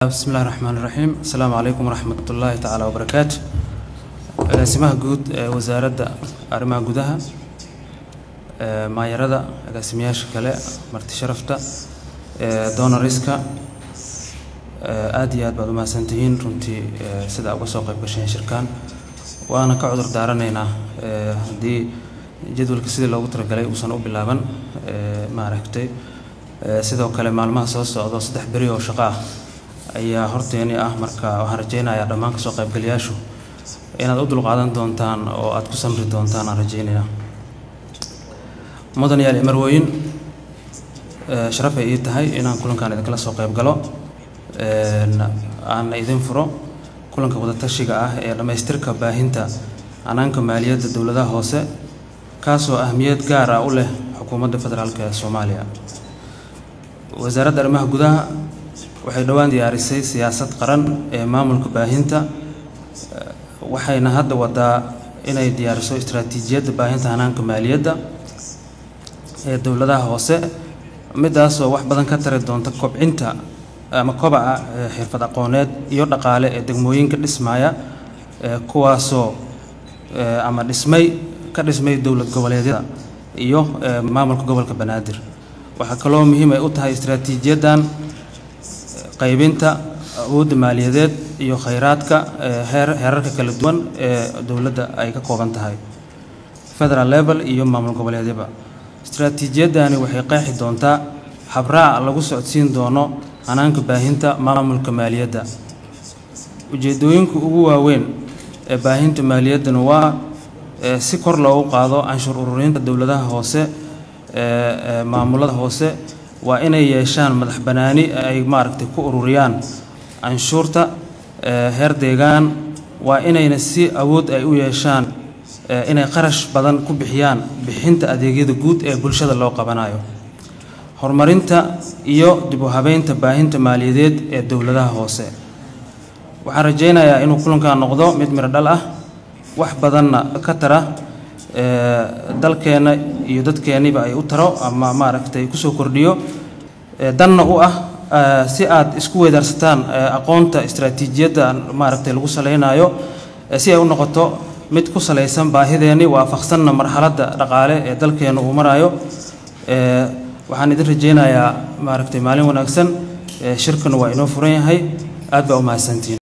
بسم الله الرحمن الرحيم. السلام عليكم ورحمة الله تعالى وبركاته. اسمها جود وزارة أرمها جودها ما يرد اسميها شكله مرتي شرفته دون ريسكا آديات بعد ما سنتين رنتي سدا أبو سوق بشين شركان وأنا كعذر دارنا دي جدول كسيد لو ترى جلي وصنوا باللبن ما ركتي سدا وكلام معلومات صوص أو صدح بريو شقاه أي هرتيني marka waxaan rajeynayaa dhammaan soo qaybgalayaashu inaad u dulqaadan doontaan oo aad ku samri doontaan aan rajeynayaa mudan yaal marweyn sharaf ay tahay inaan kulankan idin kala soo qayb galo aan idin furo kulanka wada tashiga ah ee dhameystirka baahinta anaanka maaliyadda dawladaha hoose kaasoo ahmiyad gaar ah u leh xukuumadda federaalka ee Soomaaliya wasaaradda arrimaha gudaha waxay dhawaan diyaarisay siyaasad qaran ee maamulka baahinta waxayna hadda wadaa inay diyaariso istiraatiijiyadda baahinta hanaanka maaliyadda ee dawladaha hoose midaas oo wax badan ka tari doonta kobcinta ama kobaca xirfad aqooneed iyo dhaqaale ee degmooyinka dhismaya kuwaasoo ama dhismay dawlad goboleedyada iyo maamulka gobolka Banaadir waxa kaloo muhiim ah u tahay istiraatiijiyaddan qaybinta awoodda maaliyadeed iyo khayraadka heerarka kala duwan ee dawladda ay ka kooban tahay federal level iyo maamul goboleedyada istiraatiijiyadani waxay qeexi doontaa habraac lagu socodsiin doono hanaanka baahinta maamulka maaliyadda ujeedooyinka ugu waaweyn ee baahinta maaliyaddan waa si kor loogu qaado canshuur ururinta dawladaha hoose maamulada hoose waa inay yeeshaan madax banaani ay maaragtay ku ururiyaan canshuurta heer deegaan waa inayna si awood ay u yeeshaan inay qarash badan ku bixiyaan bixinta adeegyada guud ee bulshada loo qabanayo horumarinta iyo dib u habeynta baahinta maaliyadeed ee dawladaha hoose waxaan rajeynayaa inuu kulankan noqdo mid miro dhal ah wax badanna ka tara dalkeena iyo dadkeeniba ay u taro ama maaragtay ku soo kordhiyo danna u ah si aad isku weedarsataan aqoonta istiraatiijiyadda maaragtay lagu saleynayo si ay u noqoto mid ku saleysan baahideeni waafaqsanna marxaladda dhaqaale ee dalkeena uu marayo waxaan idin rajeynayaa maaragtay maalin wanaagsan shirkan waa inoo furan yahay aad baa u mahadsantiin